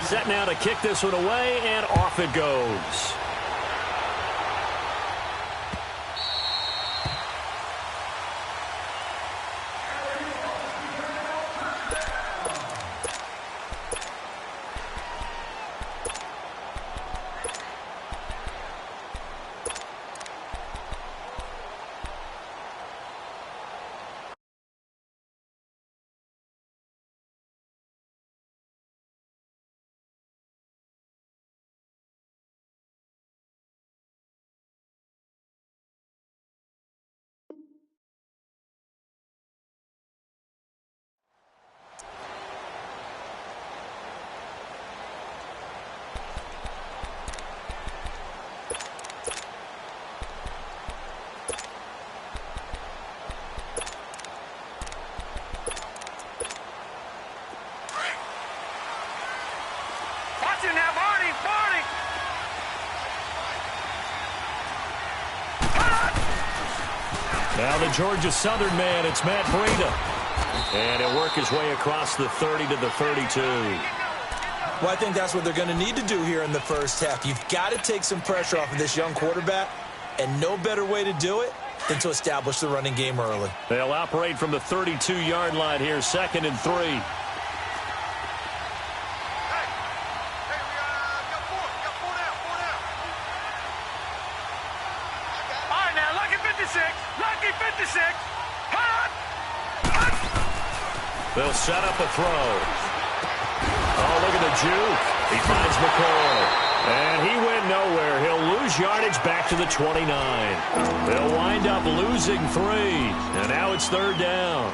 Set now to kick this one away, and off it goes. Now the Georgia Southern man, it's Matt Breida. And he'll work his way across the 30 to the 32. Well, I think that's what they're going to need to do here in the first half. You've got to take some pressure off of this young quarterback, and no better way to do it than to establish the running game early. They'll operate from the 32-yard line here, 2nd and 3. They'll set up a throw. Oh, look at the juke. He finds McCoy. And he went nowhere. He'll lose yardage back to the 29. They'll wind up losing 3. And now it's 3rd down.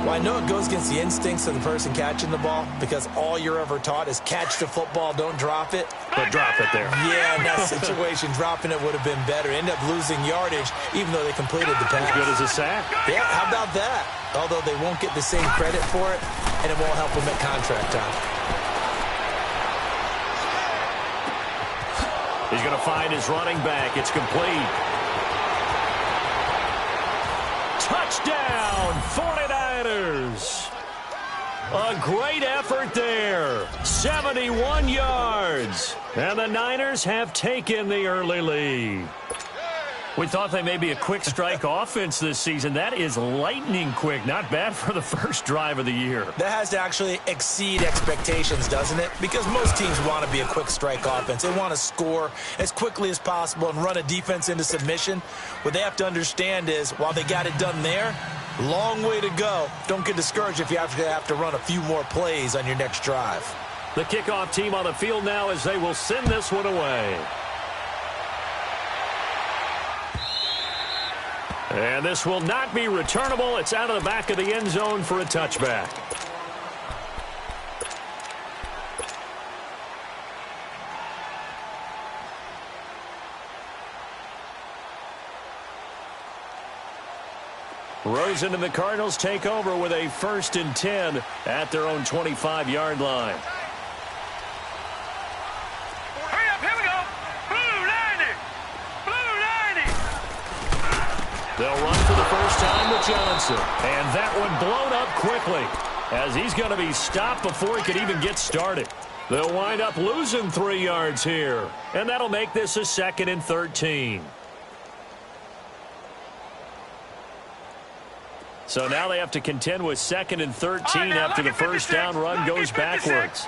Well, I know it goes against the instincts of the person catching the ball because all you're ever taught is catch the football, don't drop it. But drop it there. Yeah, in that situation, dropping it would have been better. End up losing yardage even though they completed the pass. As good as a sack. Yeah, how about that? Although they won't get the same credit for it, and it won't help them at contract time. He's going to find his running back. It's complete. Touchdown, 49ers. A great effort there. 71 yards. And the Niners have taken the early lead. We thought they may be a quick strike offense this season. That is lightning quick. Not bad for the first drive of the year. That has to actually exceed expectations, doesn't it? Because most teams want to be a quick strike offense. They want to score as quickly as possible and run a defense into submission. What they have to understand is, while they got it done there, long way to go. Don't get discouraged if you have to run a few more plays on your next drive. The kickoff team on the field now as they will send this one away. And this will not be returnable. It's out of the back of the end zone for a touchback. Rosen and the Cardinals take over with a 1st and 10 at their own 25-yard line. They'll run for the first time with Johnson. And that one blown up quickly as he's going to be stopped before he could even get started. They'll wind up losing 3 yards here. And that'll make this a 2nd and 13. So now they have to contend with 2nd and 13 after the first down run goes backwards.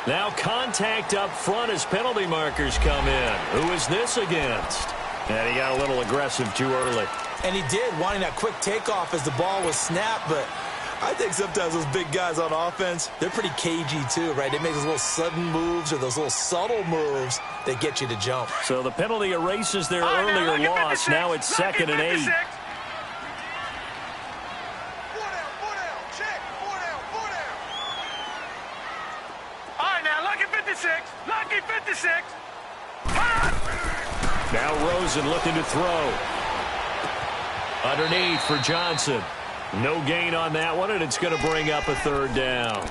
Now contact up front as penalty markers come in. Who is this against? And he got a little aggressive too early. And he did, wanting that quick takeoff as the ball was snapped. But I think sometimes those big guys on offense, they're pretty cagey too, right? They make those little sudden moves or those little subtle moves that get you to jump. So the penalty erases their earlier loss. Now it's 2nd and 8. Lucky 56. Now Rosen looking to throw. Underneath for Johnson. No gain on that one, and it's going to bring up a 3rd down.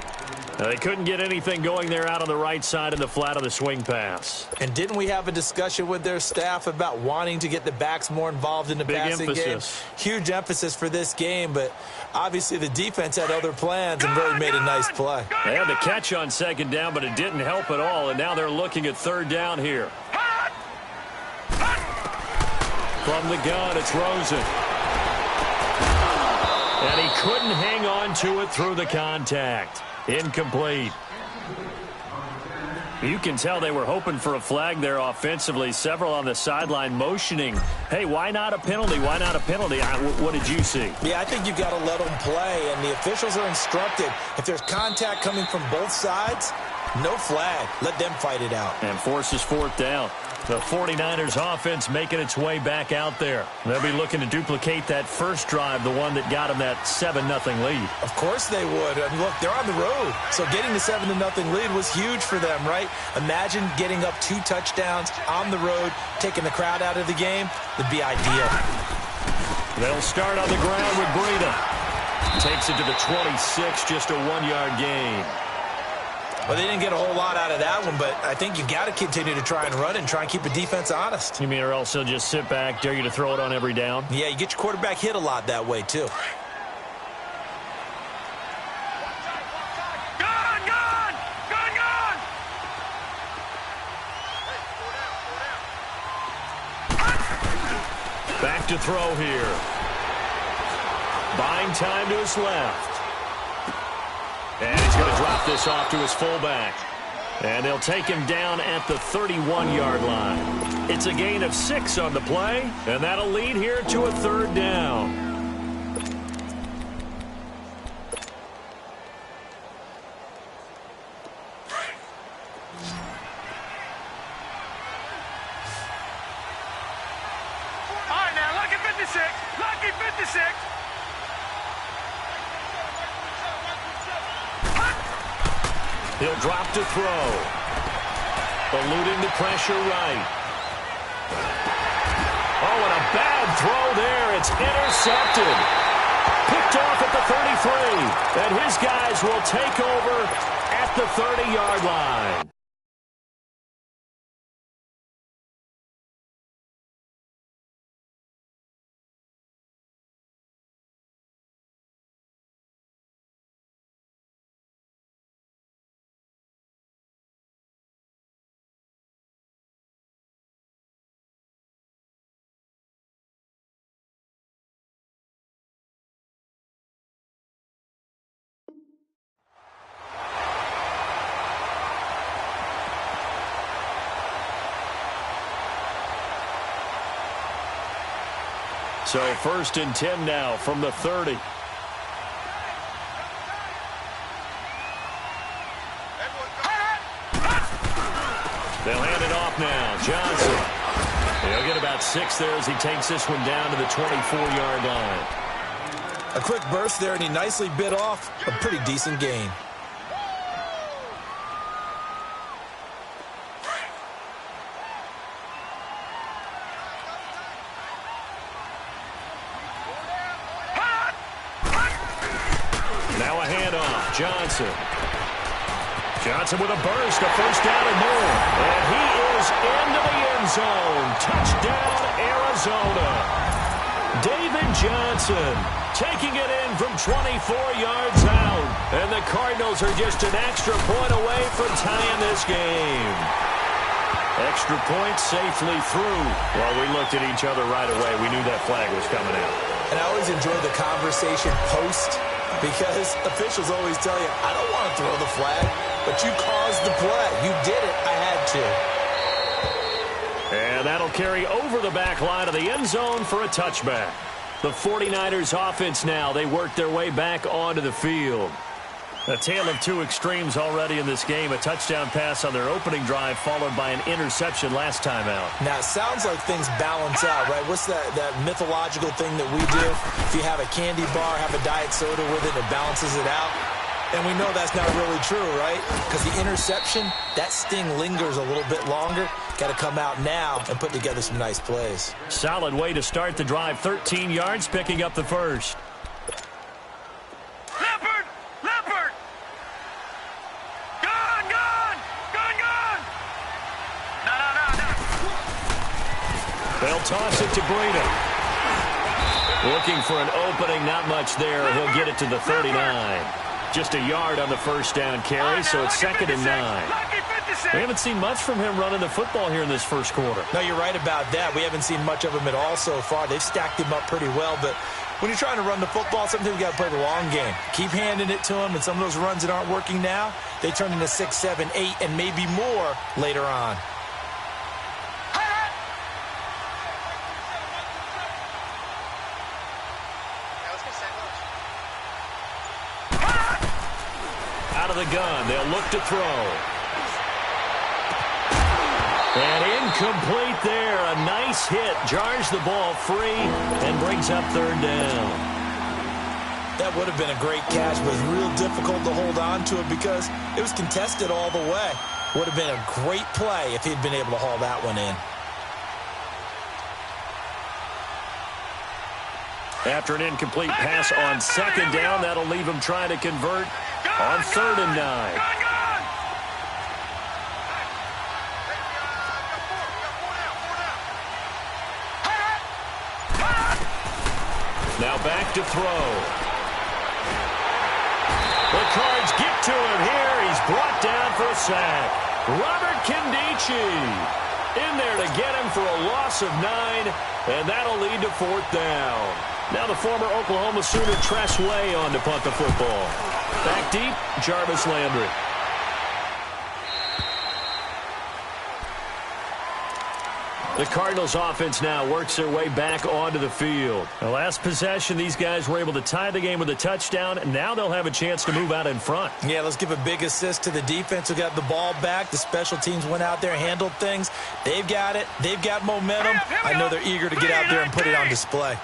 They couldn't get anything going there out on the right side in the flat of the swing pass. And didn't we have a discussion with their staff about wanting to get the backs more involved in the passing game? Huge emphasis for this game, but obviously the defense had other plans and really made a nice play. They had the catch on second down, but it didn't help at all, and now they're looking at third down here. From the gun, it's Rosen. And he couldn't hang on to it through the contact. Incomplete. You can tell they were hoping for a flag there offensively. Several on the sideline motioning, hey, why not a penalty? Why not a penalty? What did you see? Yeah, I think you've got to let them play, and the officials are instructed. If there's contact coming from both sides, no flag. Let them fight it out. And forces fourth down. The 49ers offense making its way back out there. They'll be looking to duplicate that first drive, the one that got them that 7-0 lead. Of course they would. I mean, look, they're on the road. So getting the 7-0 lead was huge for them, right? Imagine getting up 2 touchdowns on the road, taking the crowd out of the game. Would be ideal. They'll start on the ground with Breida. Takes it to the 26, just a 1-yard gain. Well, they didn't get a whole lot out of that one, but I think you've got to continue to try and run and try and keep the defense honest. You mean or else they'll just sit back, dare you to throw it on every down? Yeah, you get your quarterback hit a lot that way, too. Back to throw here. Buying time to his left. And he's going to drop this off to his fullback. And they'll take him down at the 31-yard line. It's a gain of 6 on the play, and that'll lead here to a third down. All right, now, lucky 56. Lucky 56. He'll drop to throw. Eluding the pressure right. Oh, and a bad throw there. It's intercepted. Picked off at the 33. And his guys will take over at the 30-yard line. So 1st and 10 now from the 30. They'll hand it off now. Johnson. He'll get about 6 there as he takes this one down to the 24-yard line. A quick burst there, and he nicely bit off a pretty decent gain. Johnson with a burst, a first down and more. And he is into the end zone. Touchdown, Arizona. David Johnson taking it in from 24 yards out. And the Cardinals are just an extra point away from tying this game. Extra point safely through. Well, we looked at each other right away. We knew that flag was coming out. And I always enjoy the conversation post, because officials always tell you, I don't want to throw the flag, but you caused the play. You did it. I had to. And that'll carry over the back line of the end zone for a touchback. The 49ers offense now, they work their way back onto the field. A tale of 2 extremes already in this game. A touchdown pass on their opening drive followed by an interception last time out. Now, it sounds like things balance out, right? What's that mythological thing that we do? If you have a candy bar, have a diet soda with it, it balances it out. And we know that's not really true, right? Because the interception, that sting lingers a little bit longer. Got to come out now and put together some nice plays. Solid way to start the drive. 13 yards, picking up the first. They'll toss it to Breida. Looking for an opening, not much there. He'll get it to the 39. Just a yard on the first down carry, so it's 2nd and 9. We haven't seen much from him running the football here in this first quarter. No, you're right about that. We haven't seen much of him at all so far. They've stacked him up pretty well, but when you're trying to run the football, sometimes you got to play the long game. Keep handing it to him, and some of those runs that aren't working now, they turn into 6, 7, 8, and maybe more later on. Out of the gun, they'll look to throw. And incomplete there. A nice hit. Jars the ball free and brings up 3rd down. That would have been a great catch, but it's real difficult to hold on to it because it was contested all the way. Would have been a great play if he'd been able to haul that one in. After an incomplete pass on 2nd down, that'll leave him trying to convert on 3rd and 9. Now back to throw. The Cards get to him here. He's brought down for a sack. Robert Kindici in there to get him for a loss of 9, and that'll lead to 4th down. Now the former Oklahoma Sooner Tress Way on to punt the football. Back deep, Jarvis Landry. The Cardinals offense now works their way back onto the field. The last possession, these guys were able to tie the game with a touchdown, and now they'll have a chance to move out in front. Yeah, let's give a big assist to the defense who got the ball back. The special teams went out there, handled things. They've got it. They've got momentum. I know they're eager to get out there and put it on display.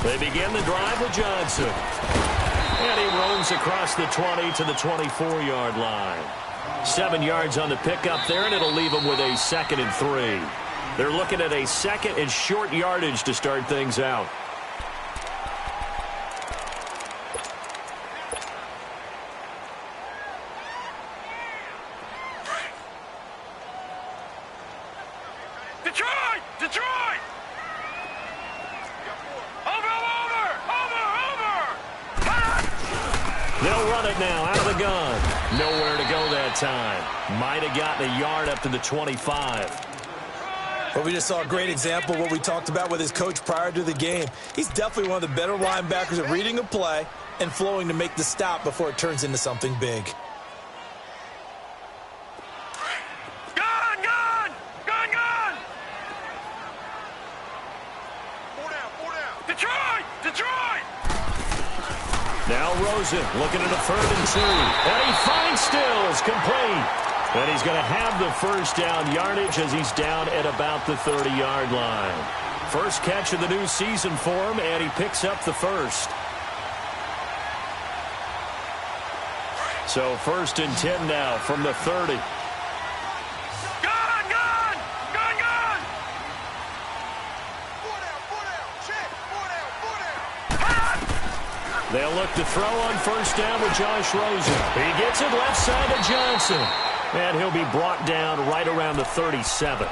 They begin the drive with Johnson. And he roams across the 20 to the 24-yard line. 7 yards on the pickup there, and it'll leave them with a 2nd and 3. They're looking at a 2nd and short yardage to start things out. Detroit! Detroit! Over! They'll run it now out of the gun. Nowhere to go that time. Might have gotten a yard up to the 25. But we just saw a great example of what we talked about with his coach prior to the game. He's definitely one of the better linebackers at reading a play and flowing to make the stop before it turns into something big. Gun! Detroit! Now Rosen looking at a 3rd and 2. And he finds Stills complete. And he's going to have the first down yardage as he's down at about the 30-yard line. First catch of the new season for him, and he picks up the first. So 1st and 10 now from the 30. They'll look to throw on 1st down with Josh Rosen. He gets it left side to Johnson. And he'll be brought down right around the 37.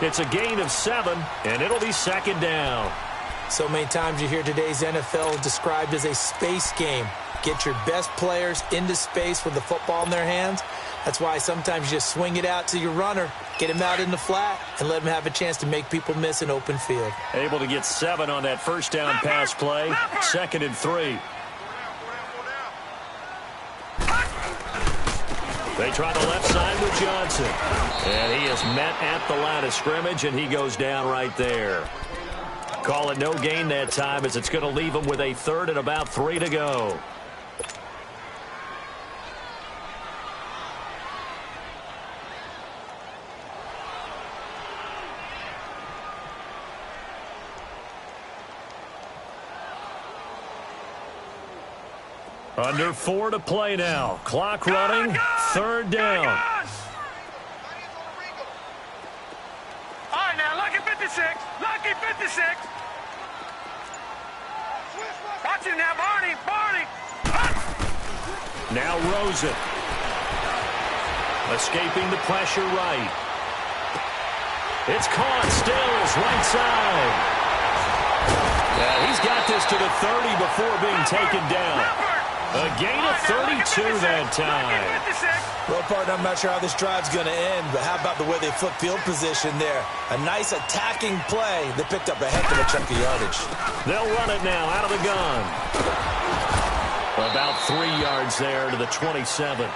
It's a gain of 7, and it'll be 2nd down. So many times you hear today's NFL described as a space game. Get your best players into space with the football in their hands. That's why sometimes you just swing it out to your runner, get him out in the flat, and let him have a chance to make people miss an open field. Able to get 7 on that 1st down pass play. 2nd and 3. They try the left side with Johnson. And he is met at the line of scrimmage, and he goes down right there. Call it no gain that time as it's going to leave him with a 3rd and about 3 to go. Under 4 to play now. Clock running. 3rd down. All right, now, lucky 56. Lucky 56. Watch him now, Barney. Now Rosen. Escaping the pressure right. It's caught still his right side. Yeah, he's got this to the 30 before being taken down. A gain of 32 that time. Well, partner, I'm not sure how this drive's going to end, but how about the way they flip field position there? A nice attacking play that picked up a heck of a chunk of yardage. They'll run it now out of the gun. About 3 yards there to the 27.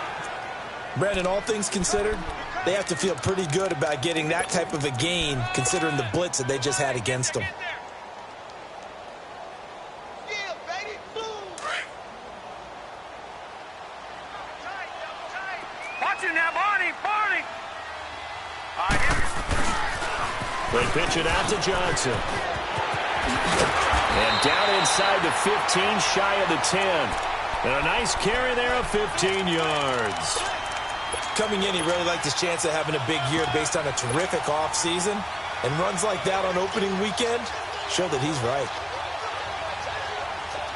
Brandon, all things considered, they have to feel pretty good about getting that type of a gain considering the blitz that they just had against them. They pitch it out to Johnson. And down inside the 15, shy of the 10. And a nice carry there of 15 yards. Coming in, he really liked his chance of having a big year based on a terrific offseason. And runs like that on opening weekend show that he's right.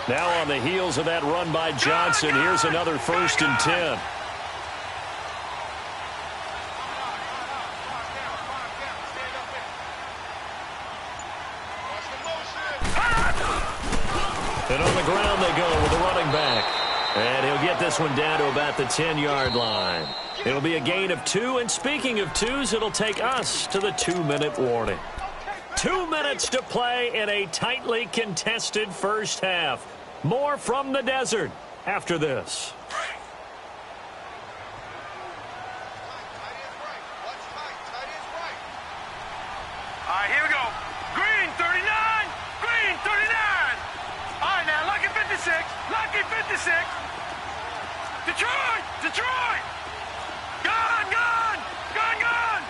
Now on the heels of that run by Johnson, here's another 1st and 10. And on the ground they go with the running back. And he'll get this one down to about the 10-yard line. It'll be a gain of 2. And speaking of twos, it'll take us to the 2-minute warning. 2 minutes to play in a tightly contested first half. More from the desert after this. All right, here we go. Green, 39. Green, 39. All right, now, lucky 56. Lucky 56. Detroit. Detroit. Gone, gone. Gone, gone.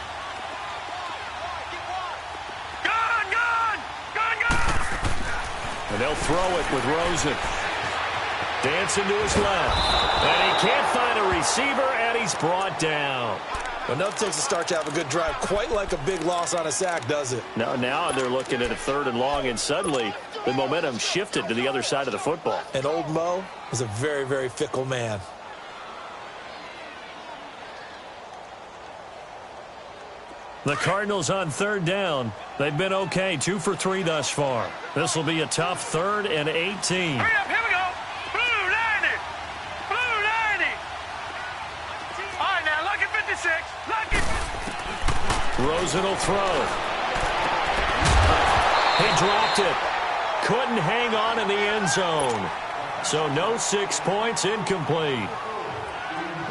Gone, gone. Gone, gone. And they'll throw it with Rosen. Dancing to his left. And he can't find a receiver, and he's brought down. Well, no, it takes a start to have a good drive. Quite like a big loss on a sack, does it? Now they're looking at a 3rd and long, and suddenly the momentum shifted to the other side of the football. And old Mo is a very, very fickle man. The Cardinals on 3rd down. They've been okay, 2 for 3 thus far. This will be a tough 3rd and 18. Hurry up, here we go. Blue 90. Blue 90. All right, now, lucky 56. Lucky. Rosen will throw. He dropped it. Couldn't hang on in the end zone. So no 6 points, incomplete.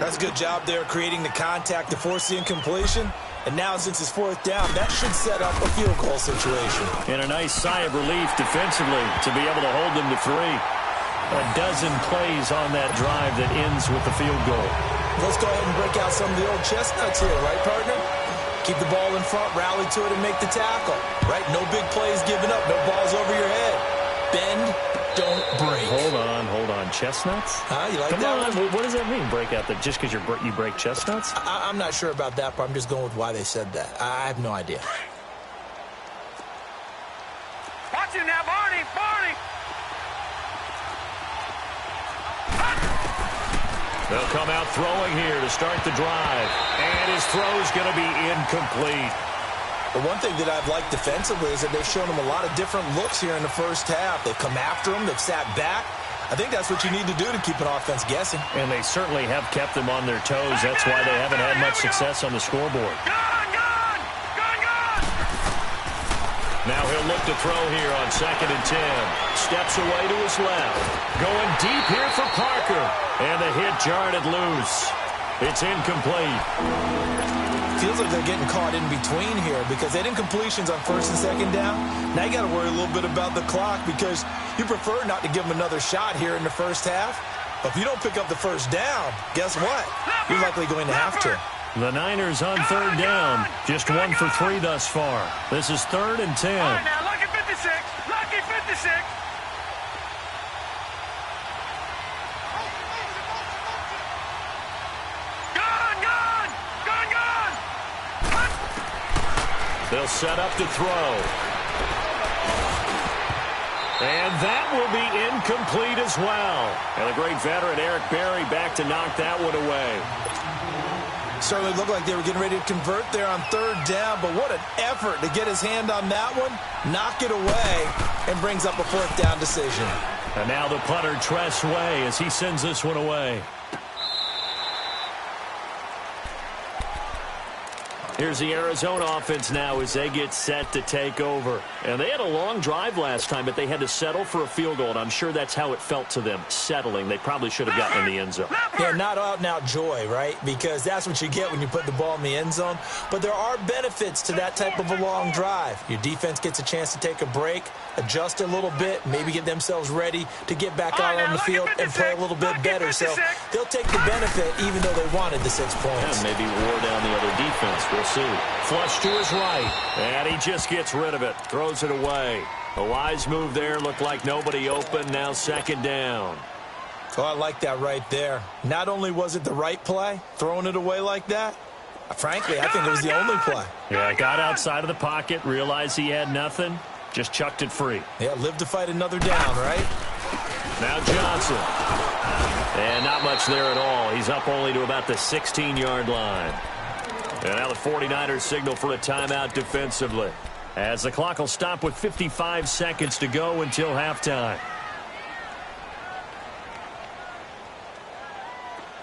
That's a good job there creating the contact to force the incompletion. And now since it's 4th down, that should set up a field goal situation. And a nice sigh of relief defensively to be able to hold them to 3. A dozen plays on that drive that ends with the field goal. Let's go ahead and break out some of the old chestnuts here, right, partner? Keep the ball in front, rally to it, and make the tackle. Right? No big plays given up, no balls over your head. Bend, don't break. Hold on. Chestnuts? You like Come that on. one? What does that mean, break out? Just because you break chestnuts? I'm not sure about that, but I'm just going with why they said that. I have no idea. Watch him now, Barney. Barney. They'll come out throwing here to start the drive. And his throw's going to be incomplete. The one thing that I've liked defensively is that they've shown him a lot of different looks here in the first half. They've come after him. They've sat back. I think that's what you need to do to keep an offense guessing. And they certainly have kept them on their toes. That's why they haven't had much success on the scoreboard. Gone, gone. Gone, gone. Now he'll look to throw here on 2nd and 10. Steps away to his left. Going deep here for Parker. And the hit jarred it loose. It's incomplete. Feels like they're getting caught in between here because they didn't completions on 1st and 2nd down. Now you got to worry a little bit about the clock because you prefer not to give them another shot here in the first half. But if you don't pick up the 1st down, guess what? You're likely going to have to. The Niners on 3rd down. Just 1 for 3 thus far. This is 3rd and 10. All right, now, lucky 56. Lucky 56. They'll set up to throw. And that will be incomplete as well. And the great veteran Eric Berry back to knock that one away. Certainly looked like they were getting ready to convert there on third down, but what an effort to get his hand on that one, knock it away, and brings up a fourth down decision. And now the punter, Tress Way, as he sends this one away. Here's the Arizona offense now as they get set to take over. And they had a long drive last time, but they had to settle for a field goal, and I'm sure that's how it felt to them, settling. They probably should have gotten in the end zone. Yeah, not out-and-out joy, right? Because that's what you get when you put the ball in the end zone. But there are benefits to that type of a long drive. Your defense gets a chance to take a break, adjust a little bit, maybe get themselves ready to get back out on the field and play a little bit better. So they'll take the benefit even though they wanted the 6 points. Yeah, maybe wore down the other defense. We'll see. Flush to his right, and he just gets rid of it. Throws it away. A wise move there. Looked like nobody open. Now second down. Oh, I like that right there. Not only was it the right play, throwing it away like that, frankly, I think it was the only play. Yeah, got outside of the pocket, realized he had nothing, just chucked it free. Yeah, live to fight another down, right? Now Johnson. And not much there at all. He's up only to about the 16-yard line. And now the 49ers signal for a timeout defensively, as the clock will stop with 55 seconds to go until halftime.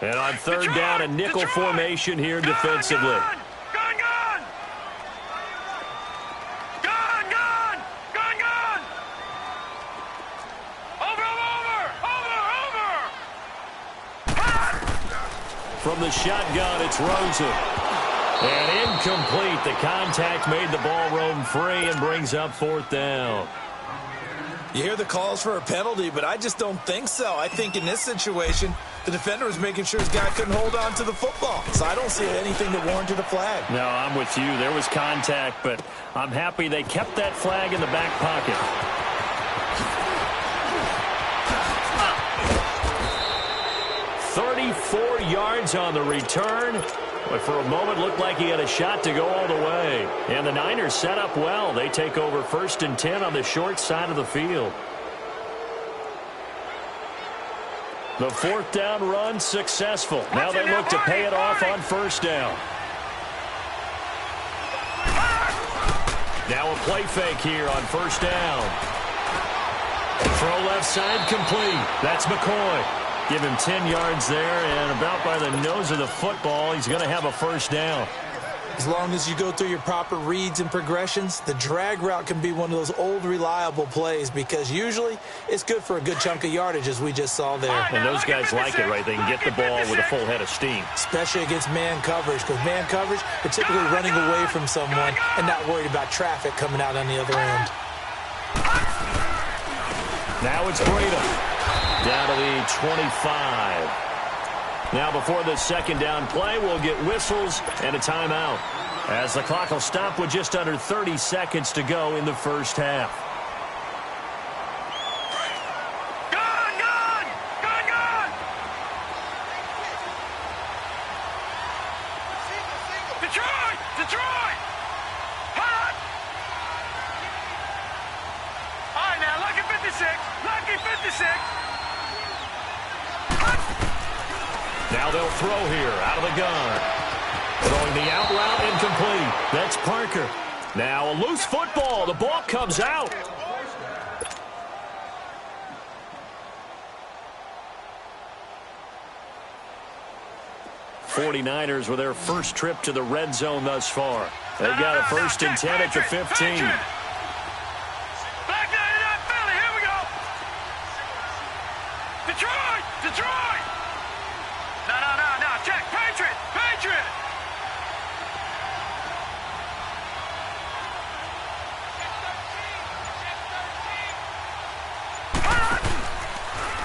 And on third down, a nickel formation here defensively. From the shotgun, it's Rosen. And incomplete. The contact made the ball roam free and brings up fourth down. You hear the calls for a penalty, but I just don't think so. I think in this situation, the defender was making sure his guy couldn't hold on to the football. So I don't see anything that warranted a flag. No, I'm with you. There was contact, but I'm happy they kept that flag in the back pocket. "34 yards on the return. But for a moment, looked like he had a shot to go all the way. And the Niners set up well. They take over 1st and 10 on the short side of the field. The fourth down run successful. Now they look to pay it off on first down. Now a play fake here on first down. Throw left side complete. That's McCoy. Give him 10 yards there, and about by the nose of the football, he's going to have a first down. As long as you go through your proper reads and progressions, the drag route can be one of those old reliable plays because usually it's good for a good chunk of yardage, as we just saw there. And those guys like it, right? They can get the ball with a full head of steam. Especially against man coverage, because man coverage, they're typically running away from someone and not worried about traffic coming out on the other end. Now it's Breda. Down to the 25. Now before the second down play, we'll get whistles and a timeout, as the clock will stop with just under 30 seconds to go in the first half. Detroit! Hot! All right, now, lucky 56. Lucky 56. Now they'll throw here out of the gun. Throwing the out route incomplete. That's Parker. Now a loose football. The ball comes out. '49ers with their first trip to the red zone thus far. They've got a 1st and 10 at the 15. Detroit! No, check. Patriot!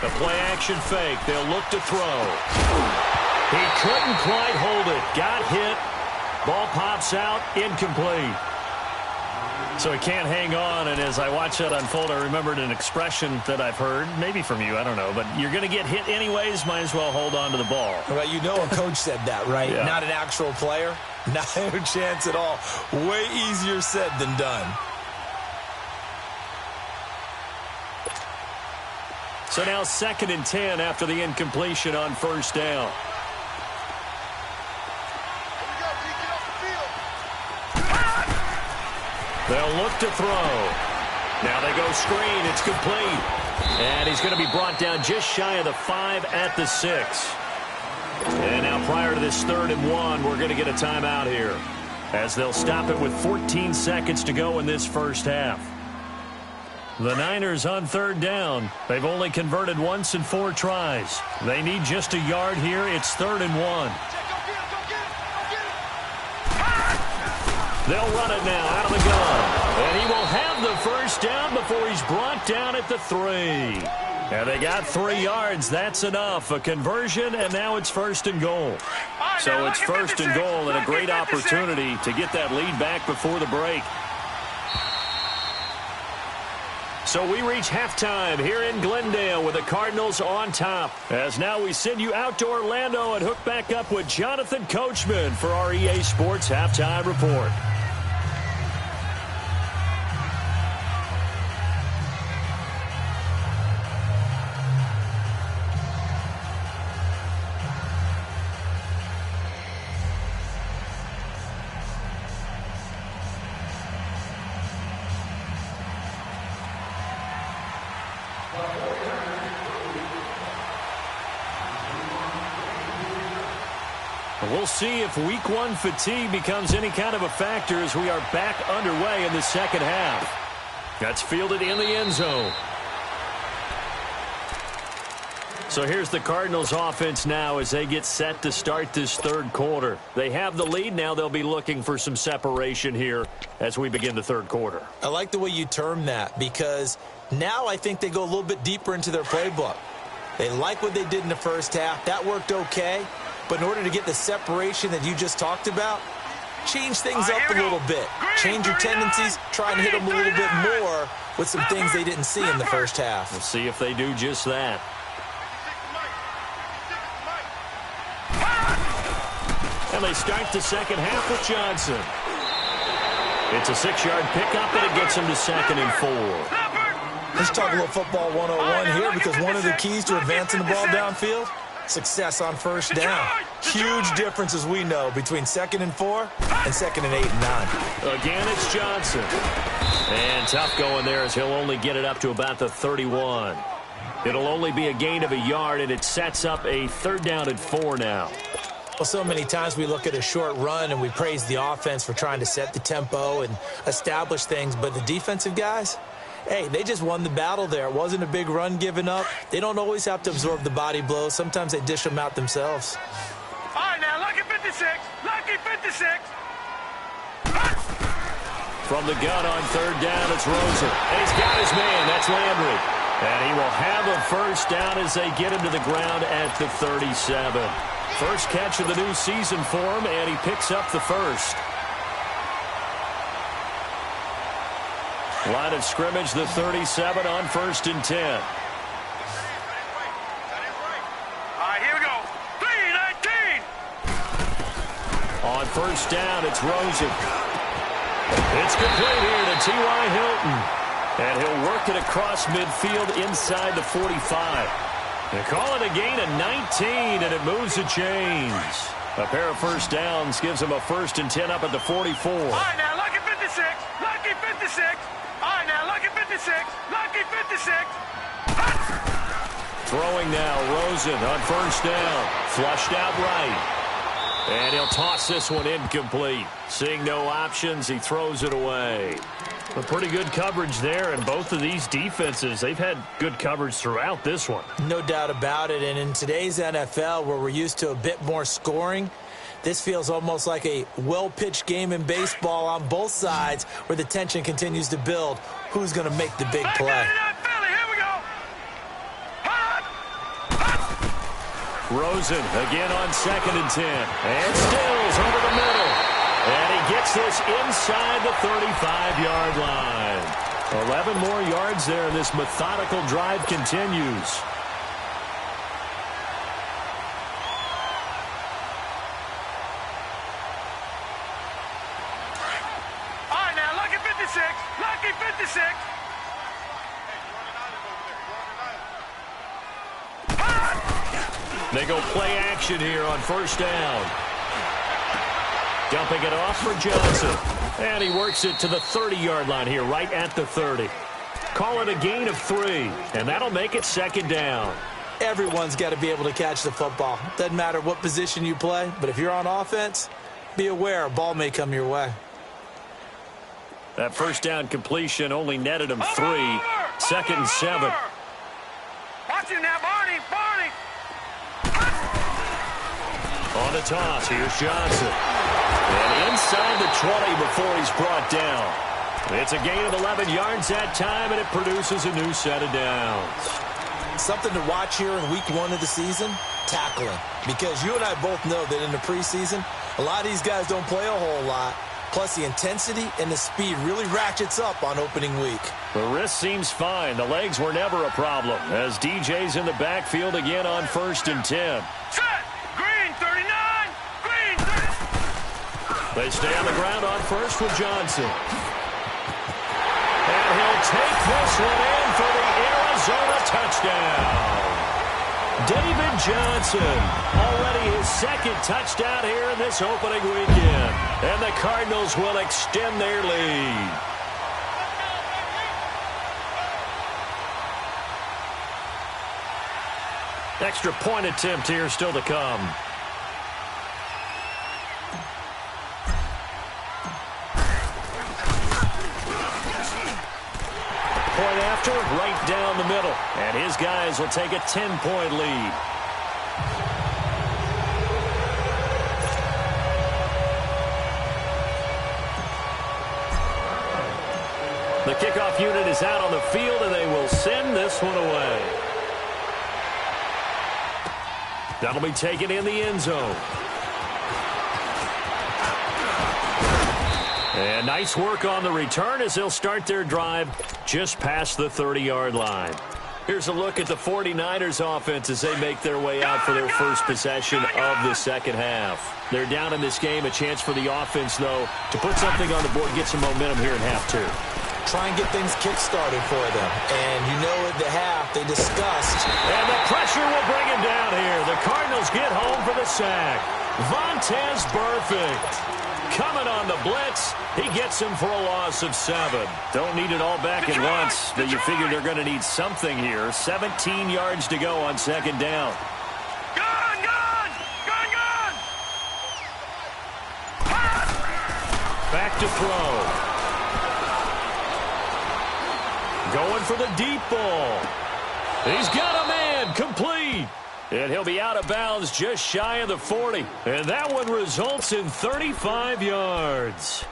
The play action fake. They'll look to throw. He couldn't quite hold it. Got hit. Ball pops out. Incomplete. So he can't hang on, and as I watch that unfold, I remembered an expression that I've heard, maybe from you, I don't know, but you're going to get hit anyways, might as well hold on to the ball. Well, you know a coach said that, right? Yeah. Not an actual player. Not a chance at all. Way easier said than done. So now 2nd and 10 after the incompletion on first down. They'll look to throw. Now they go screen. It's complete. And he's going to be brought down just shy of the 5 at the 6. And now prior to this 3rd and 1, we're going to get a timeout here, as they'll stop it with 14 seconds to go in this first half. The Niners on 3rd down. They've only converted once in 4 tries. They need just a yard here. It's 3rd and 1. They'll run it now out of the gun. And he will have the first down before he's brought down at the 3. And they got 3 yards. That's enough. A conversion, and now it's 1st and goal. So it's 1st and goal, and a great opportunity to get that lead back before the break. So we reach halftime here in Glendale with the Cardinals on top. As now we send you out to Orlando and hook back up with Jonathan Coachman for our EA Sports Halftime Report. We'll see if Week 1 fatigue becomes any kind of a factor as we are back underway in the second half. That's fielded in the end zone. So here's the Cardinals offense now as they get set to start this 3rd quarter. They have the lead. Now they'll be looking for some separation here as we begin the 3rd quarter. I like the way you term that, because now I think they go a little bit deeper into their playbook. They like what they did in the first half. That worked okay. But in order to get the separation that you just talked about, change things up a little bit. Change your tendencies, try and hit them a little bit more with some things they didn't see in the first half. We'll see if they do just that. And they start the second half with Johnson. It's a 6-yard pickup, and it gets him to 2nd and 4. Let's talk a little football 101 here, because one of the keys to advancing the ball downfield, success on first down. Huge difference, as we know, between 2nd and 4 and 2nd and 8 and 9. Again, it's Johnson. And tough going there as he'll only get it up to about the 31. It'll only be a gain of a yard, and it sets up a 3rd down and 4 now. Well, so many times we look at a short run and we praise the offense for trying to set the tempo and establish things, but the defensive guys, hey, they just won the battle there. It wasn't a big run given up. They don't always have to absorb the body blows. Sometimes they dish them out themselves. All right, now, lucky 56. Lucky 56. From the gun on 3rd down, it's Rosen. And he's got his man. That's Landry. And he will have a first down as they get him to the ground at the 37. First catch of the new season for him, and he picks up the first. Line of scrimmage, the 37 on 1st and 10. All right, here we go. 3-19. On 1st down, it's Rosen. It's complete here to T.Y. Hilton. And he'll work it across midfield inside the 45. They call it a gain of 19, and it moves the chains. A pair of first downs gives him a 1st and 10 up at the 44. All right, now, lucky 56. Lucky 56. All right, now, lucky 56. Lucky 56. Throwing now, Rosen on 1st down. Flushed out right. And he'll toss this one incomplete. Seeing no options, he throws it away. A pretty good coverage there, and both of these defenses, they've had good coverage throughout this one. No doubt about it, and in today's NFL, where we're used to a bit more scoring, this feels almost like a well-pitched game in baseball on both sides, where the tension continues to build. Who's going to make the big play? Rosen again on 2nd and 10. And Stills over the middle. And he gets this inside the 35-yard line. 11 more yards there, and this methodical drive continues. All right, now, lucky 56. Lucky 56. They go play action here on 1st down. Dumping it off for Johnson. And he works it to the 30-yard line here, right at the 30. Call it a gain of 3, and that'll make it second down. Everyone's got to be able to catch the football. Doesn't matter what position you play, but if you're on offense, be aware a ball may come your way. That first down completion only netted him 3. Second and 7. Watch him now, Barney. On the toss, here's Johnson. And inside the 20 before he's brought down. It's a gain of 11 yards that time, and it produces a new set of downs. Something to watch here in week 1 of the season, tackling. Because you and I both know that in the preseason, a lot of these guys don't play a whole lot. Plus, the intensity and the speed really ratchets up on opening week. The wrist seems fine. The legs were never a problem, as DJ's in the backfield again on 1st and 10. Set. Green, 39. Green, 30. They stay on the ground on first with Johnson. And he'll take this one in for the Arizona touchdown. David Johnson, already his second touchdown here in this opening weekend. And the Cardinals will extend their lead. Extra point attempt here still to come. Point after, right down the middle. And his guys will take a 10-point lead. The kickoff unit is out on the field, and they will send this one away. That'll be taken in the end zone. And nice work on the return as they'll start their drive just past the 30-yard line. Here's a look at the 49ers offense as they make their way out for their first possession of the second half. They're down in this game. A chance for the offense, though, to put something on the board, get some momentum here in half 2. Try and get things kick-started for them. And you know at the half, they discussed. And the pressure will bring him down here. The Cardinals get home for the sack. Vontaze Burfict coming on the blitz. He gets him for a loss of 7. Don't need it all back at once, but you figure they're going to need something here. 17 yards to go on second down. Back to throw. Going for the deep ball. He's got a man, complete. And he'll be out of bounds just shy of the 40. And that one results in 35 yards.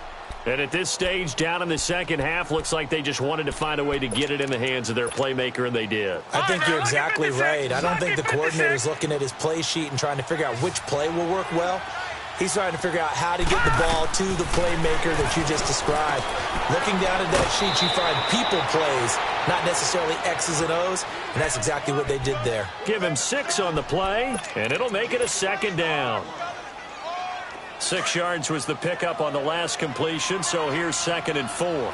And at this stage, down in the second half, looks like they just wanted to find a way to get it in the hands of their playmaker, and they did. I think you're exactly right. I don't think the coordinator's looking at his play sheet and trying to figure out which play will work well. He's trying to figure out how to get the ball to the playmaker that you just described. Looking down at that sheet, you find people plays, not necessarily X's and O's, and that's exactly what they did there. Give him 6 on the play, and it'll make it a second down. 6 yards was the pickup on the last completion, so here's 2nd and 4. No.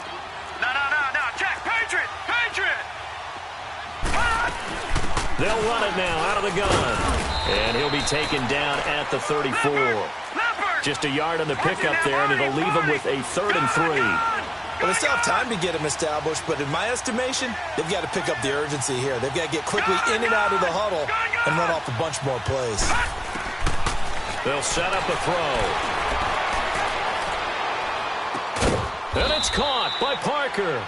Check. Patriot. They'll run it now out of the gun. And he'll be taken down at the 34. Just a yard on the pickup there, and it'll leave him with a 3rd and 3. Well, they still have time to get him established, but in my estimation, they've got to pick up the urgency here. They've got to get quickly in and out of the huddle and run off a bunch more plays. They'll set up a throw. And it's caught by Parker.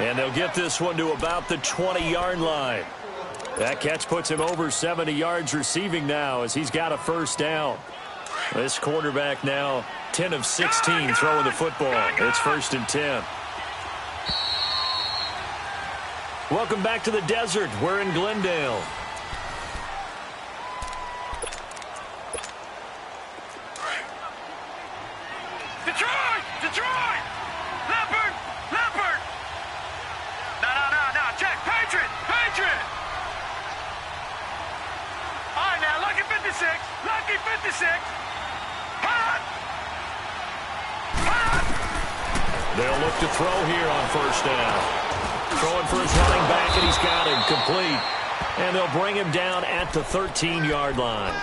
And they'll get this one to about the 20-yard line. That catch puts him over 70 yards receiving now as he's got a first down. This quarterback now 10 of 16 throwing the football. It's 1st and 10. Welcome back to the desert. We're in Glendale. Detroit! Leopard! No. Check. Patriot! All right, now, Lucky 56. Hot! They'll look to throw here on first down. Throwing for his running back, and he's got him complete. And they'll bring him down at the 13-yard line.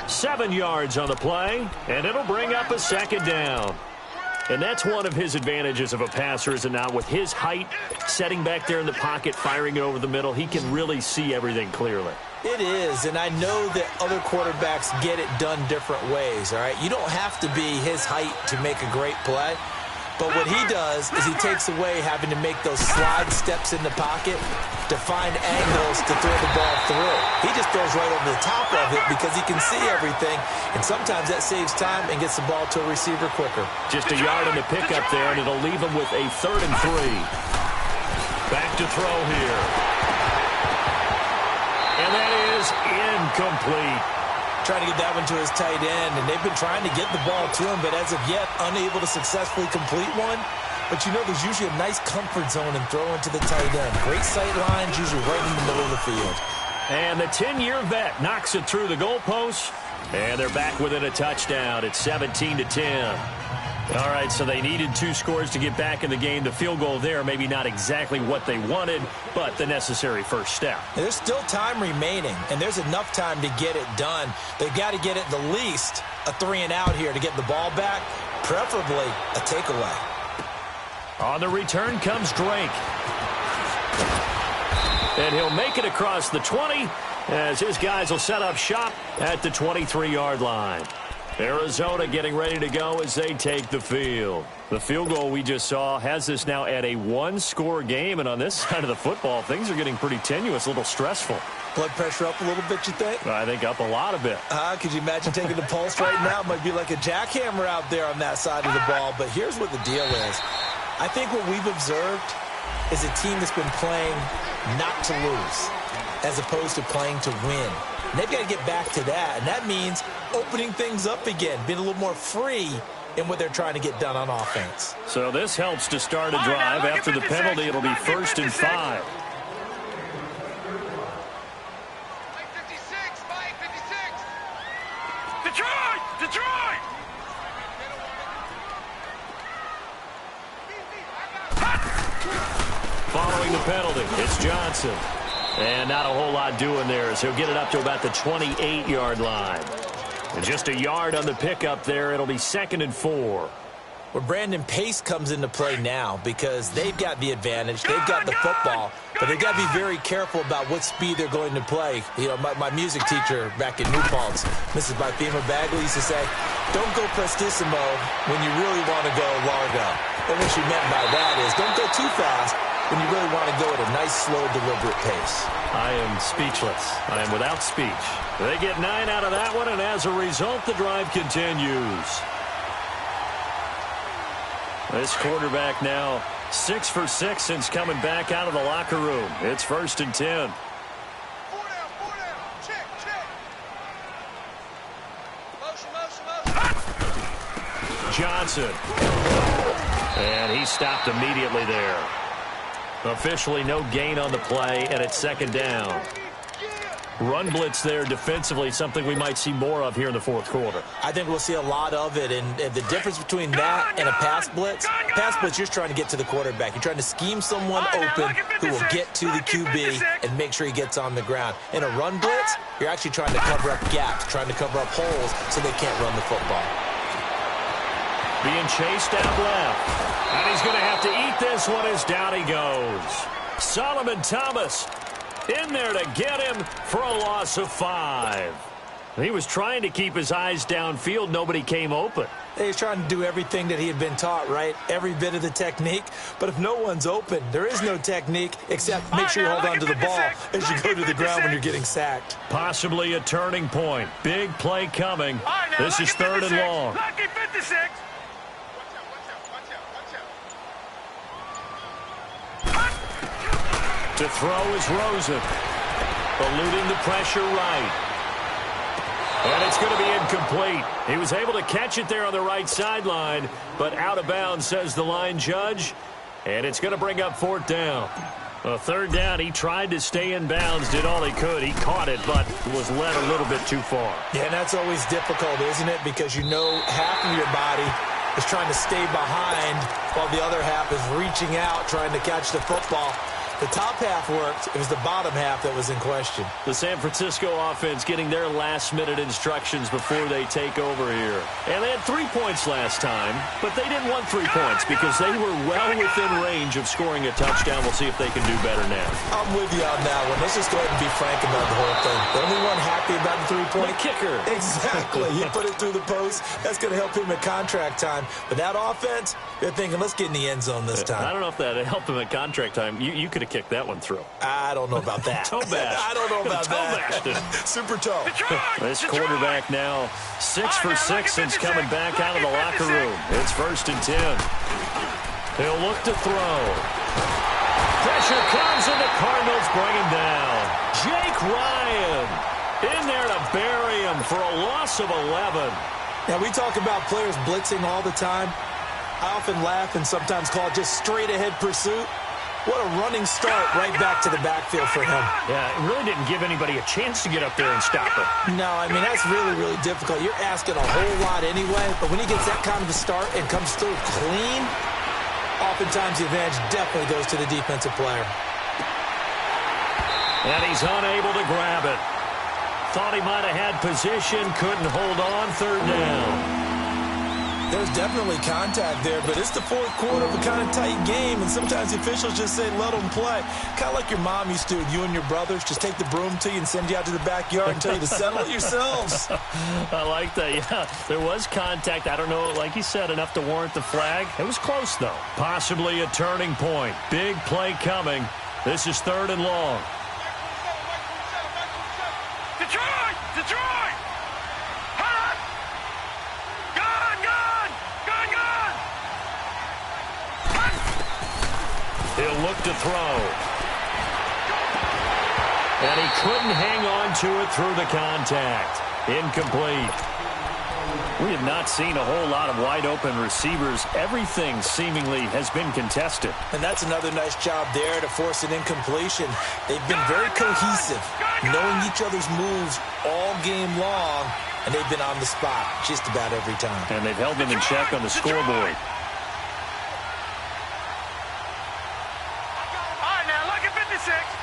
7 yards on the play, and it'll bring up a second down. And that's one of his advantages of a passer, is it not? With his height, setting back there in the pocket, firing it over the middle, he can really see everything clearly. It is, and I know that other quarterbacks get it done different ways, all right? You don't have to be his height to make a great play. But what he does is he takes away having to make those slide steps in the pocket to find angles to throw the ball through. He just throws right over the top of it because he can see everything, and sometimes that saves time and gets the ball to a receiver quicker. Just a yard on the pickup there, and it'll leave him with a 3rd and 3. Back to throw here. And that is incomplete. Trying to get that one to his tight end, and they've been trying to get the ball to him, but as of yet, unable to successfully complete one. But you know, there's usually a nice comfort zone in throwing to the tight end. Great sight lines, usually right in the middle of the field. And the 10-year vet knocks it through the goalpost, and they're back within a touchdown. It's 17-10. All right, so they needed 2 scores to get back in the game. The field goal there, maybe not exactly what they wanted, but the necessary first step. There's still time remaining, and there's enough time to get it done. They've got to get at the least a 3-and-out here to get the ball back, preferably a takeaway. On the return comes Drake. And he'll make it across the 20 as his guys will set up shop at the 23-yard line. Arizona getting ready to go as they take the field. The field goal we just saw has us now at a 1-score game, and on this side of the football, things are getting pretty tenuous, a little stressful. Blood pressure up a little bit, you think? I think up a lot of bit. Could you imagine taking the pulse right now? It might be like a jackhammer out there on that side of the ball, but here's what the deal is. I think what we've observed is a team that's been playing not to lose as opposed to playing to win. And they've got to get back to that, and that means opening things up again, being a little more free in what they're trying to get done on offense. So this helps to start a drive. After the penalty, it'll be 1st and 5. Detroit! Following the penalty, it's Johnson. And not a whole lot doing there as he'll get it up to about the 28-yard line. And just a yard on the pickup there. It'll be 2nd and 4. Well, Brandon, pace comes into play now because they've got the advantage. They've got the football, but they've got to be very careful about what speed they're going to play. You know, my music teacher back in New Paltz, Mrs. Bifema Bagley, used to say, don't go prestissimo when you really want to go largo. And what she meant by that is don't go too fast when you really want to go at a nice, slow, deliberate pace. I am speechless. I am without speech. They get 9 out of that one, and as a result, the drive continues. This quarterback now 6 for 6 since coming back out of the locker room. It's 1st and 10. 4 down. Check. Motion. Johnson. And he stopped immediately there. Officially no gain on the play, and it's 2nd down. Run blitz there defensively, something we might see more of here in the 4th quarter. I think we'll see a lot of it, and the difference between that and a pass blitz, you're just trying to get to the quarterback. You're trying to scheme someone open who will get to the QB and make sure he gets on the ground. In a run blitz, you're actually trying to cover up gaps, trying to cover up holes so they can't run the football. Being chased out left. And he's going to have to eat this one as down he goes. Solomon Thomas in there to get him for a loss of 5. He was trying to keep his eyes downfield. Nobody came open. He's trying to do everything that he had been taught, right? Every bit of the technique. But if no one's open, there is no technique except make sure you hold on to the ball as you go to the ground when you're getting sacked. Possibly a turning point. Big play coming. This is 3rd and long. Lucky 56. To throw is Rosen. Eluding the pressure right. And it's going to be incomplete. He was able to catch it there on the right sideline, but out of bounds, says the line judge. And it's going to bring up 4th down. A 3rd down, he tried to stay in bounds, did all he could. He caught it, but was led a little bit too far. Yeah, and that's always difficult, isn't it? Because you know half of your body is trying to stay behind while the other half is reaching out, trying to catch the football. The top half worked. It was the bottom half that was in question. The San Francisco offense getting their last-minute instructions before they take over here. And they had 3 points last time, but they didn't want 3 points because they were well within range of scoring a touchdown. We'll see if they can do better now. I'm with you on that one. Let's just go ahead and be frank about the whole thing. The only one happy about the 3-point? The kicker. Exactly. He put it through the post. That's going to help him at contract time. But that offense, they're thinking, let's get in the end zone this time. I don't know if that helped him at contract time. You could have kicked that one through. I don't know about that. Toe bash. I don't know about that. Super toe. This quarterback now 6 for 6 since coming back out of the locker room. It's 1st and 10. He'll look to throw. Pressure comes and the Cardinals bring him down. Jake Ryan in there to bury him for a loss of 11. Now, we talk about players blitzing all the time. I often laugh and sometimes call it just straight-ahead pursuit. What a running start right back to the backfield for him. Yeah, it really didn't give anybody a chance to get up there and stop it. No, I mean, that's really, really difficult. You're asking a whole lot anyway, but when he gets that kind of a start and comes through clean, oftentimes the advantage definitely goes to the defensive player. And he's unable to grab it. Thought he might have had position, couldn't hold on, 3rd down. There's definitely contact there, but it's the 4th quarter of a kind of tight game, and sometimes the officials just say, let them play. Kind of like your mom used to with you and your brothers. Just take the broom to you and send you out to the backyard and tell you to settle it yourselves. I like that, yeah. There was contact. I don't know, like you said, enough to warrant the flag. It was close, though. Possibly a turning point. Big play coming. This is 3rd and long. Detroit! Detroit! Hot! He'll look to throw. And he couldn't hang on to it through the contact. Incomplete. We have not seen a whole lot of wide-open receivers. Everything seemingly has been contested. And that's another nice job there to force an incompletion. They've been very cohesive, knowing each other's moves all game long, and they've been on the spot just about every time. And they've held them in check on the scoreboard.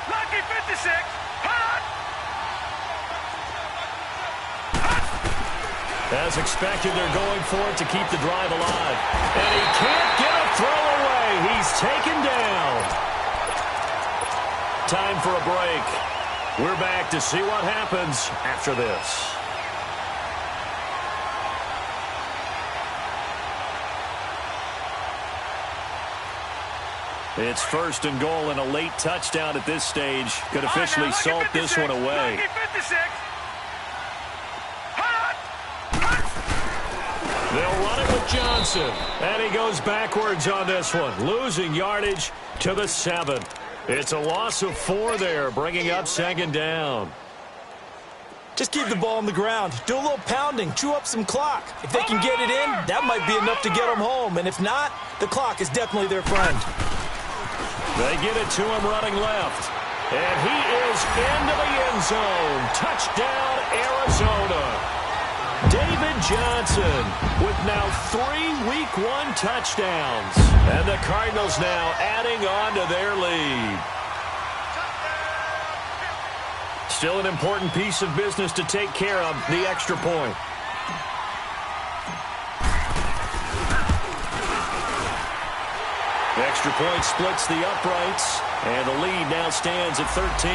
Lucky 56. Hot! As expected, they're going for it to keep the drive alive. And he can't get a throw away. He's taken down. Time for a break. We're back to see what happens after this. It's 1st and goal and a late touchdown at this stage. Could officially salt this one away. They'll run it with Johnson. And he goes backwards on this one, losing yardage to the 7. It's a loss of 4 there, bringing up 2nd down. Just keep the ball on the ground. Do a little pounding. Chew up some clock. If they can get it in, that might be enough to get them home. And if not, the clock is definitely their friend. They get it to him running left. And he is into the end zone. Touchdown, Arizona. David Johnson with now 3 Week 1 touchdowns. And the Cardinals now adding on to their lead. Still an important piece of business to take care of, the extra point. The extra point splits the uprights, and the lead now stands at 13.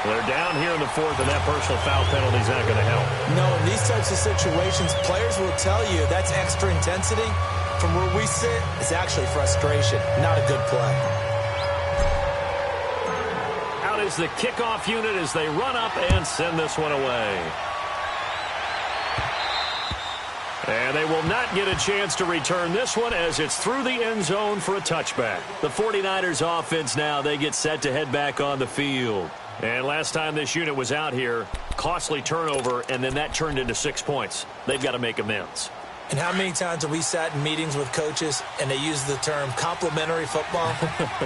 They're down here in the 4th, and that personal foul penalty is not going to help. No, in these types of situations, players will tell you that's extra intensity. From where we sit, it's actually frustration, not a good play. Out is the kickoff unit as they run up and send this one away. And they will not get a chance to return this one as it's through the end zone for a touchback. The 49ers offense now, they get set to head back on the field. And last time this unit was out here, costly turnover, and then that turned into 6 points. They've got to make amends. And how many times have we sat in meetings with coaches and they use the term complementary football?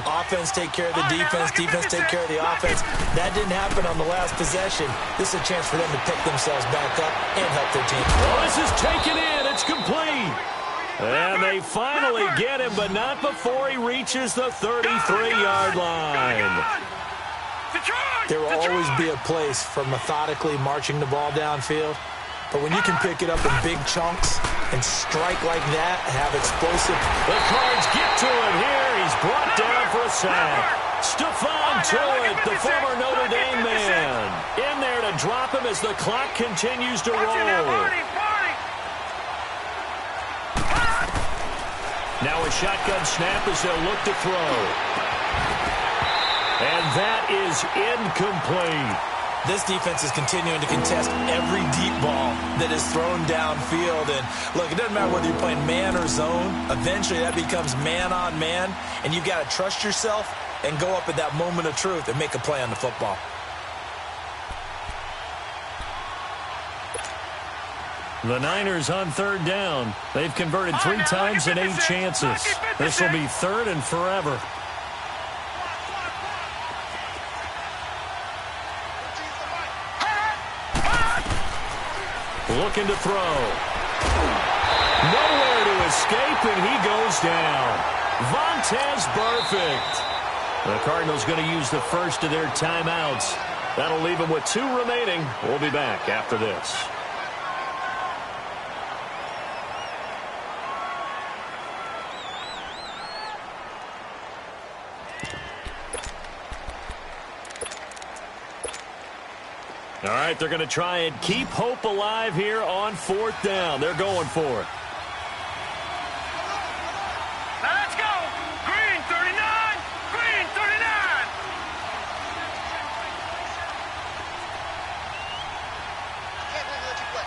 Offense take care of the defense, defense take care of the offense. That didn't happen on the last possession. This is a chance for them to pick themselves back up and help their team. Well, this is taken in. It's complete. And they finally get him, but not before he reaches the 33-yard line. There will always be a place for methodically marching the ball downfield. But when you can pick it up in big chunks and strike like that, have explosive. The Cards get to it here. He's brought down for a sack. Stephon Tuitt, the former Notre Dame man, in there to drop him as the clock continues to roll. Now a shotgun snap as they'll look to throw. And that is incomplete. This defense is continuing to contest every deep ball that is thrown downfield. And look, it doesn't matter whether you're playing man or zone. Eventually that becomes man on man. And you've got to trust yourself and go up at that moment of truth and make a play on the football. The Niners on third down. They've converted 3 times in 8 chances. This will be third and forever. Looking to throw. Nowhere to escape, and he goes down. Vontaze Burfict. The Cardinals going to use the first of their timeouts. That'll leave them with 2 remaining. We'll be back after this. All right, they're going to try and keep hope alive here on 4th down. They're going for it. Let's go. Green 39. Green 39. Can't believe they let you play.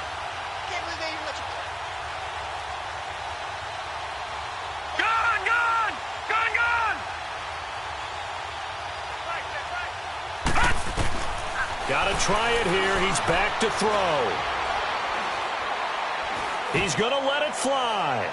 Can't believe they even let you play. Gone, gone. Gone, gone. Got to try it here. He's back to throw. He's going to let it fly.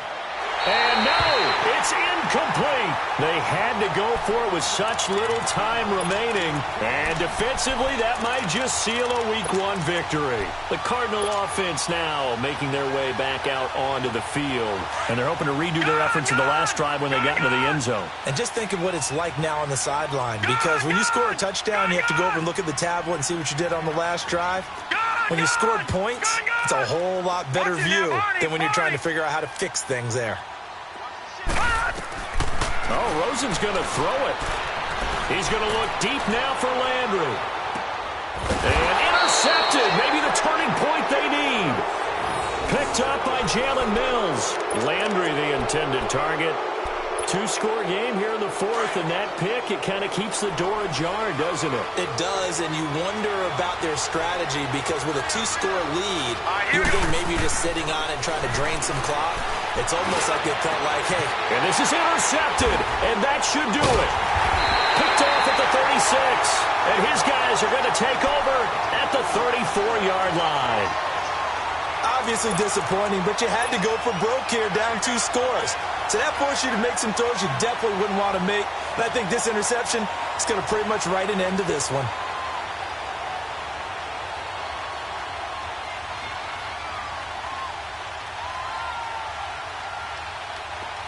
And no, it's incomplete. They had to go for it with such little time remaining. And defensively, that might just seal a Week 1 victory. The Cardinal offense now making their way back out onto the field. And they're hoping to redo their efforts in the last drive when they got into the end zone. And just think of what it's like now on the sideline. Because when you score a touchdown, you have to go over and look at the tablet and see what you did on the last drive. When you scored points, it's a whole lot better view than when you're trying to figure out how to fix things there. Oh, Rosen's going to throw it. He's going to look deep now for Landry. And intercepted. Maybe the turning point they need. Picked up by Jalen Mills. Landry, the intended target. 2-score game here in the 4th, and that pick, it kind of keeps the door ajar, doesn't it? It does, and you wonder about their strategy because with a 2-score lead, you think maybe you're just sitting on it trying to drain some clock. It's almost like they felt like, hey. And this is intercepted, and that should do it. Picked off at the 36, and his guys are going to take over at the 34-yard line. Obviously disappointing, but you had to go for broke here, down 2 scores. So that forced you to make some throws you definitely wouldn't want to make. And I think this interception is going to pretty much write an end to this one.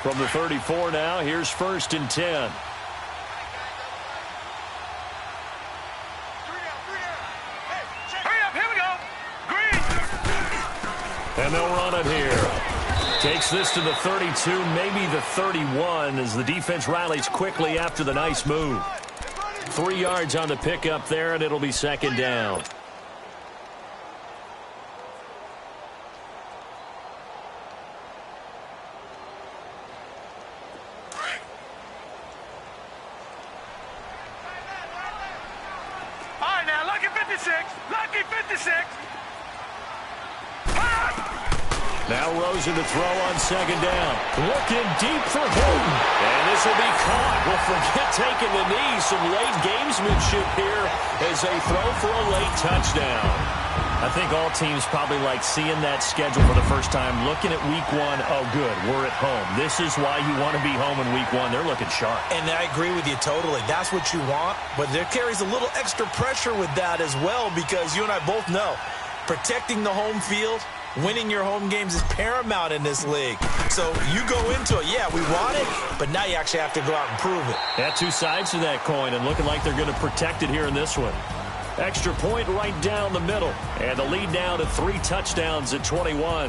From the 34 now, here's 1st and 10. And they'll run it here. Takes this to the 32, maybe the 31, as the defense rallies quickly after the nice move. 3 yards on the pickup there, and it'll be 2nd down. All right, now, lucky 56. Lucky 56. Now Rosen to throw on 2nd down. Looking deep for Holton. And this will be caught. Well, forget taking the knee. Some late gamesmanship here as they throw for a late touchdown. I think all teams probably like seeing that schedule for the first time, looking at Week 1. Oh, good, we're at home. This is why you want to be home in Week 1. They're looking sharp. And I agree with you totally. That's what you want. But there carries a little extra pressure with that as well because you and I both know protecting the home field Winning your home games is paramount in this league. So you go into it, yeah, we want it, but now you actually have to go out and prove it. Yeah, two sides to that coin, and looking like they're going to protect it here in this one. Extra point right down the middle, and the lead down to 3 touchdowns at 21.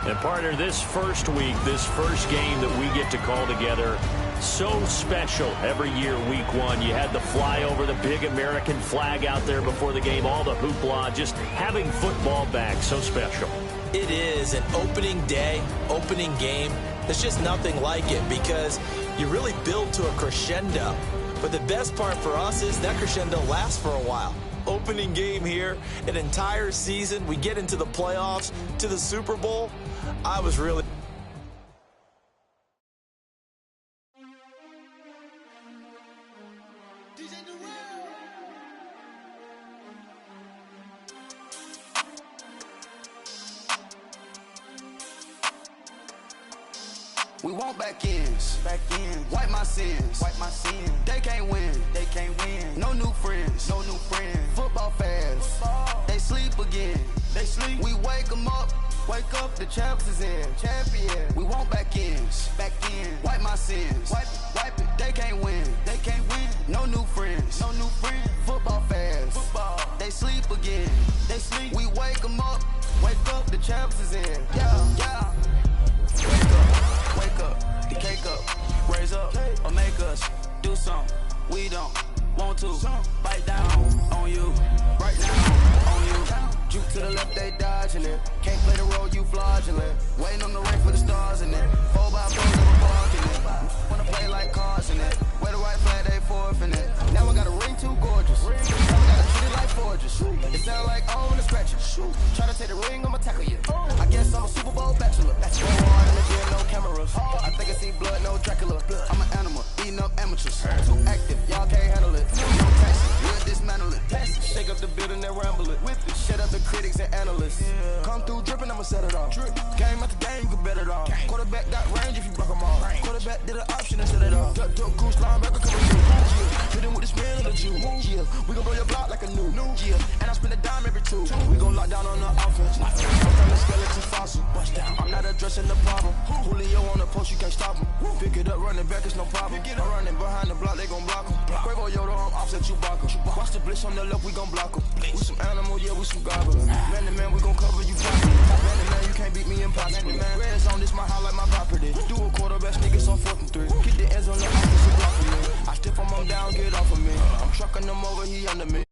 And partner, this first week, this first game that we get to call together, so special every year, week 1. You had the flyover, the big American flag out there before the game, all the hoopla, just having football back, so special. It is an opening day, opening game. There's just nothing like it because you really build to a crescendo. But the best part for us is that crescendo lasts for a while. Opening game here, an entire season. We get into the playoffs, to the Super Bowl. I was really... We want back ends. Wipe my sins. They can't win. No new friends. Football fans. They sleep again. We wake them up. The champs is in. Champion. We want back ends. Wipe my sins. Wipe it. They can't win. No new friends. Football fans. They sleep again. We wake them up. The champs is in. Yeah. Wake up, the cake up, raise up, or make us do something we don't want to. Bite down on you, right now on you. Juke to the left, they dodging it. Can't play the role, you fraudulent. Waiting on the rain for the stars in it. 4x4 never parking it. Wanna play like cars in it. Wear the white flag, they forfeit it. Now I got a ring too gorgeous. Now I gotta treat it like forges. It sound like I wanna scratch it. Try to take the ring, I'ma tackle you. I guess I'm a Super Bowl bachelor. Go hard in the gym, no cameras. I think I see blood, no Dracula. I'm an animal, eating up amateurs. Too active, y'all can't handle it. No taxes, we'll dismantle it. Shake up the building and ramble it. Shut up the critics and analysts. Come through dripping, I'ma set it off. Game after game, you can bet it off. Quarterback got range if you block them off. Quarterback did an option and set it off. Duck, goose, linebacker coming through. Hit him with the spin of the Jew. Yeah, we gon' blow your block like a new. Yeah, and I spend a dime every 2. We gon' lock down on the offense. I'm from the skeleton fossil. I'm not addressing the problem. Julio on the post, you can't stop him. Pick it up, running back, it's no problem. I'm running behind the block, they gon' block him. Quavo Yoda, I'm offset Chewbacca. Watch the blitz on the left, we gon' block him. We some animal, yeah, we some gobbler. Man to man, we gon' cover you properly. Man to man, you can't beat me impossible. Red zone, this my highlight, my property. Do a quarterback, niggas on 4th and 3. Get the ends on the offensive block for me. I stiff him, I'm down, get off of me. I'm trucking him over, he under me.